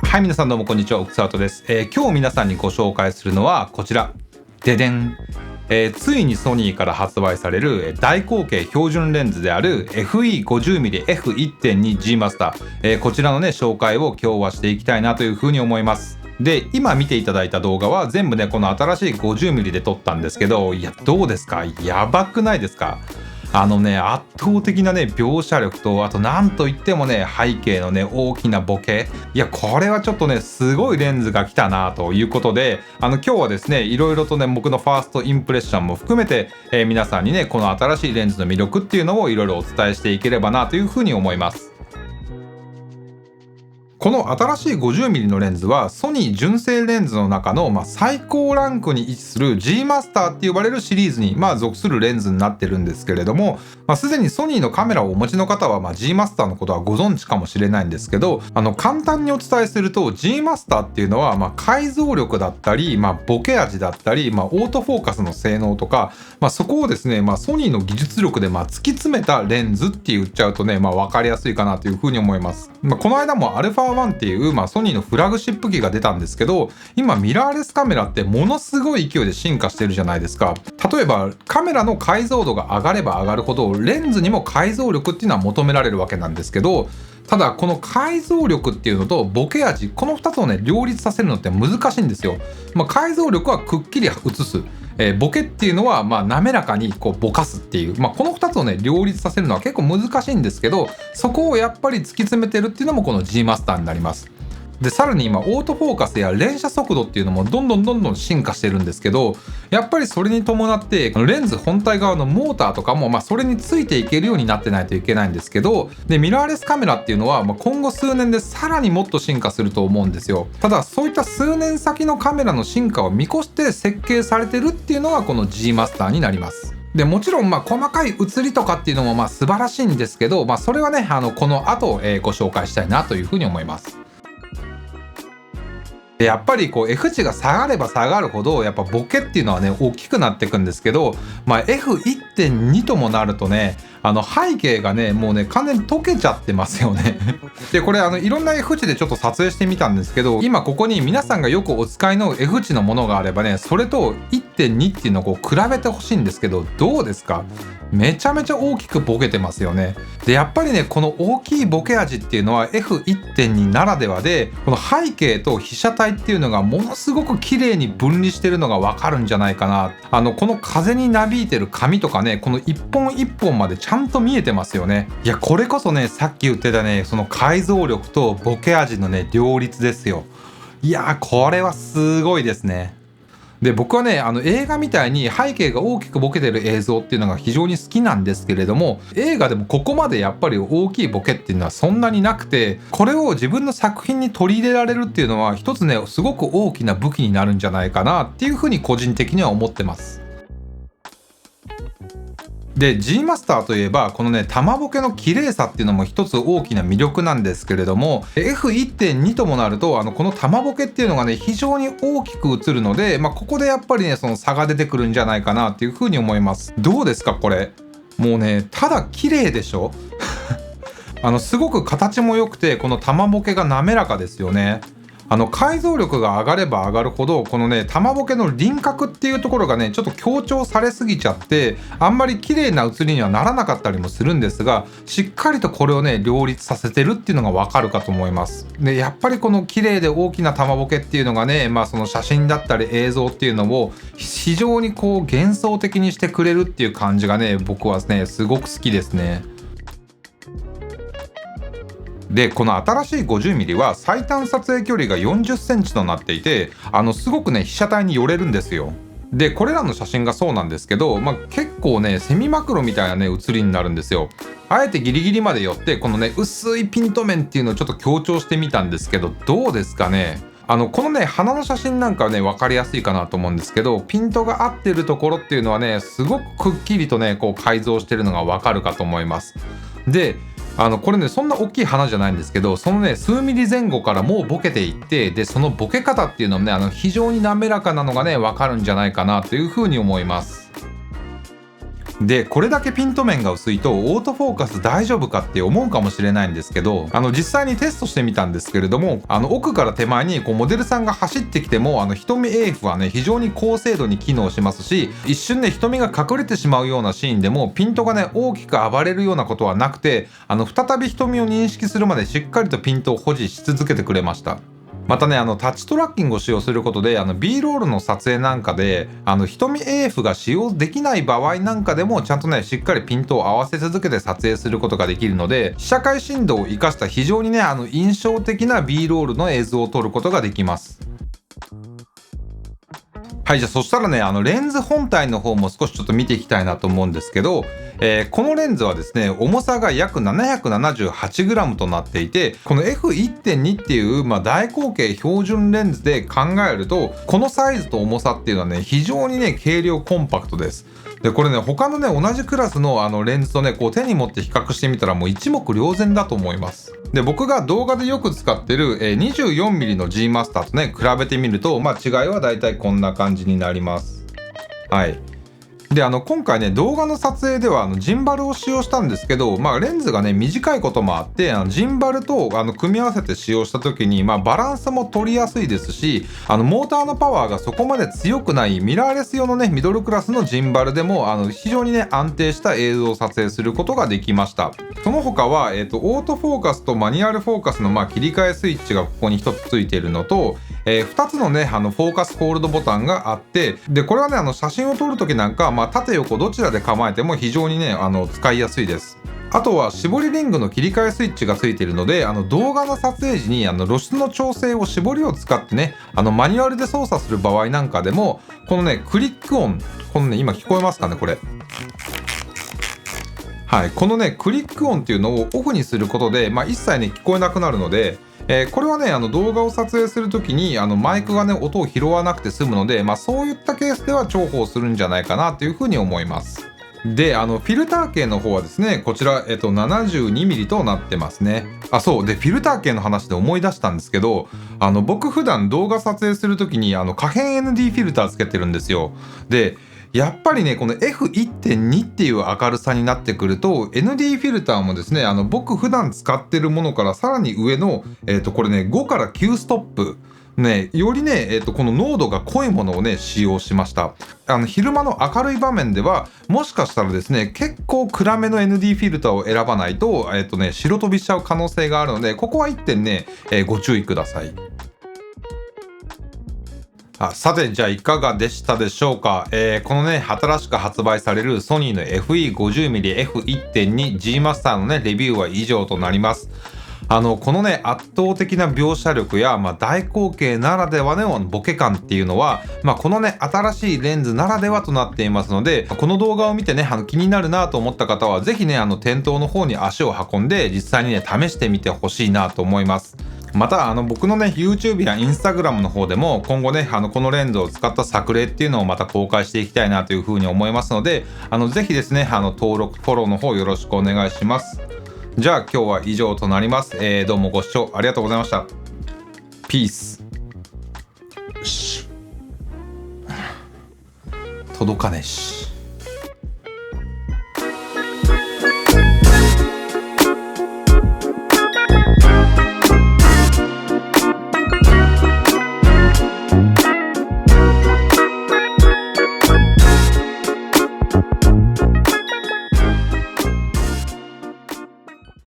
はい、皆さんどうもこんにちは、奥沢です。今日皆さんにご紹介するのはこちら、ででん。ついにソニーから発売される大口径標準レンズである FE50mmF1.2G マスター、こちらのね紹介を今日はしていきたいなというふうに思います。で、今見ていただいた動画は全部ねこの新しい 50mm で撮ったんですけど、いやどうですか、やばくないですか。圧倒的なね描写力と、あとなんといってもね背景のね大きなボケ、いやこれはちょっとねすごいレンズが来たなということで、今日はですねいろいろとね僕のファーストインプレッションも含めて、皆さんにねこの新しいレンズの魅力っていうのをいろいろお伝えしていければなというふうに思います。この新しい 50mm のレンズはソニー純正レンズの中の、最高ランクに位置する G マスターって呼ばれるシリーズに、属するレンズになってるんですけれども、すでにソニーのカメラをお持ちの方は、G マスターのことはご存知かもしれないんですけど、簡単にお伝えすると G マスターっていうのは、解像力だったり、ボケ味だったり、オートフォーカスの性能とか、そこをですね、ソニーの技術力で突き詰めたレンズって言っちゃうとね、分かりやすいかなというふうに思います。この間も α1 っていう、ソニーのフラグシップ機が出たんですけど、今ミラーレスカメラってものすごい勢いで進化してるじゃないですか。例えばカメラの解像度が上がれば上がるほどレンズにも解像力っていうのは求められるわけなんですけど、ただこの解像力っていうのとボケ味、この2つをね両立させるのって難しいんですよ。解像力はくっきり映す、ボケっていうのは滑らかにこうぼかすっていう、この2つをね両立させるのは結構難しいんですけど、そこをやっぱり突き詰めてるっていうのもこの G マスターになります。でさらに今オートフォーカスや連写速度っていうのもどんどん進化してるんですけど、やっぱりそれに伴ってレンズ本体側のモーターとかもそれについていけるようになってないといけないんですけど、でミラーレスカメラっていうのは今後数年でさらにもっと進化すると思うんですよ。ただそういった数年先のカメラの進化を見越して設計されてるっていうのがこの G マスターになります。でもちろん細かい写りとかっていうのも素晴らしいんですけど、それはねこの後、ご紹介したいなというふうに思います。でやっぱりこう F 値が下がれば下がるほどやっぱボケっていうのはね大きくなっていくんですけど、F1.2 ともなるとね背景がねもうね完全に溶けちゃってますよねでこれいろんな F 値でちょっと撮影してみたんですけど、今ここに皆さんがよくお使いの F 値のものがあればね、それと 1.2 っていうのをこう比べてほしいんですけど、どうですか。めちゃめちゃ大きくボケてますよね。でやっぱりねこの大きいボケ味っていうのは F1.2 ならではで、この背景と被写体っていうのがものすごく綺麗に分離してるのがわかるんじゃないかな。この風になびいてる紙とかね、この一本一本までちゃんと見えてますよね。いやこれこそねさっき言ってたねその解像力とボケ味のね両立ですよ。いやこれはすごいですね。で僕はね映画みたいに背景が大きくボケてる映像っていうのが非常に好きなんですけれども、映画でもここまでやっぱり大きいボケっていうのはそんなになくて、これを自分の作品に取り入れられるっていうのは一つねすごく大きな武器になるんじゃないかなっていうふうに個人的には思ってます。で G マスターといえばこのね玉ボケの綺麗さっていうのも一つ大きな魅力なんですけれども、 F1.2 ともなるとこの玉ボケっていうのがね非常に大きく映るので、ここでやっぱりねその差が出てくるんじゃないかなっていうふうに思います。どうですかこれ。もうねただ綺麗でしょすごく形も良くて、この玉ボケが滑らかですよね。解像力が上がれば上がるほど、このね、玉ボケの輪郭っていうところがね、ちょっと強調されすぎちゃって、あんまり綺麗な写りにはならなかったりもするんですが、しっかりとこれをね、両立させてるっていうのがわかるかと思います。で、やっぱりこの綺麗で大きな玉ボケっていうのがね、その写真だったり映像っていうのを非常にこう幻想的にしてくれるっていう感じがね、僕はね、すごく好きですね。で、この新しい 50mm は最短撮影距離が40センチとなっていて、すごくね、被写体に寄れるんですよ。で、これらの写真がそうなんですけど、結構ね、セミマクロみたいなね、写りになるんですよ。あえてギリギリまで寄って、このね、薄いピント面っていうのをちょっと強調してみたんですけど、どうですかね。このね、花の写真なんかはね、分かりやすいかなと思うんですけど、ピントが合ってるところっていうのはね、すごくくっきりとね、こう改造してるのが分かるかと思います。で、これね、そんな大きい花じゃないんですけど、そのね、数ミリ前後からもうボケていって、で、そのボケ方っていうのもね、非常に滑らかなのがね、わかるんじゃないかなというふうに思います。で、これだけピント面が薄いとオートフォーカス大丈夫かって思うかもしれないんですけど、実際にテストしてみたんですけれども、奥から手前にこうモデルさんが走ってきても、瞳 AF はね、非常に高精度に機能しますし、一瞬ね、瞳が隠れてしまうようなシーンでもピントがね、大きく暴れるようなことはなくて、再び瞳を認識するまでしっかりとピントを保持し続けてくれました。またね、タッチトラッキングを使用することで、B ロールの撮影なんかで、瞳 AF が使用できない場合なんかでも、ちゃんとね、しっかりピントを合わせ続けて撮影することができるので、被写界深度を生かした非常にね、印象的な B ロールの映像を撮ることができます。はい、じゃあそしたらね、レンズ本体の方も少しちょっと見ていきたいなと思うんですけど、このレンズはですね、重さが約 778g となっていて、この F1.2 っていう、大口径標準レンズで考えると、このサイズと重さっていうのはね、非常にね、軽量コンパクトです。で、これね、他のね、同じクラスのレンズとね、こう手に持って比較してみたらもう一目瞭然だと思います。で、僕が動画でよく使ってる 24mm の G マスターとね、比べてみると、違いはだいたいこんな感じになります。はい。で、今回ね、動画の撮影ではジンバルを使用したんですけど、レンズがね、短いこともあって、ジンバルと組み合わせて使用した時に、バランスも取りやすいですし、モーターのパワーがそこまで強くないミラーレス用のね、ミドルクラスのジンバルでも、非常にね、安定した映像を撮影することができました。その他は、オートフォーカスとマニュアルフォーカスの切り替えスイッチがここに1つついているのと、2つのね、フォーカスホールドボタンがあって、で、これはね、写真を撮るときなんか、縦横どちらで構えても非常にね、使いやすいです。あとは絞りリングの切り替えスイッチがついているので、動画の撮影時に露出の調整を絞りを使ってね、マニュアルで操作する場合なんかでも、このね、クリック音、このね、今聞こえますかね、これ。はい、このね、クリック音っていうのをオフにすることで、一切ね、聞こえなくなるので、これはね、動画を撮影するときに、マイクがね、音を拾わなくて済むので、そういったケースでは重宝するんじゃないかなというふうに思います。で、フィルター系の方はですね、こちら、72mm となってますね。そう。で、フィルター系の話で思い出したんですけど、僕普段動画撮影するときに、可変 ND フィルターつけてるんですよ。で、やっぱりね、この F1.2 っていう明るさになってくると、ND フィルターもですね、僕普段使ってるものからさらに上の、これね、5から9ストップ。ね、よりね、この濃度が濃いものをね、使用しました。昼間の明るい場面では、もしかしたらですね、結構暗めの ND フィルターを選ばないと、白飛びしちゃう可能性があるので、ここは1点ね、ご注意ください。さて、じゃあいかがでしたでしょうか。このね、新しく発売されるソニーの FE50mm F1.2 G マスターのね、レビューは以上となります。このね、圧倒的な描写力や、大口径ならではのボケ感っていうのは、このね、新しいレンズならではとなっていますので、この動画を見てね、気になるなと思った方は、ぜひね、店頭の方に足を運んで、実際にね、試してみてほしいなと思います。また僕のね YouTube や Instagram の方でも今後ねこのレンズを使った作例っていうのをまた公開していきたいなというふうに思いますのでぜひですね登録フォローの方よろしくお願いします。じゃあ今日は以上となります。どうもご視聴ありがとうございました。ピース。届かねえし。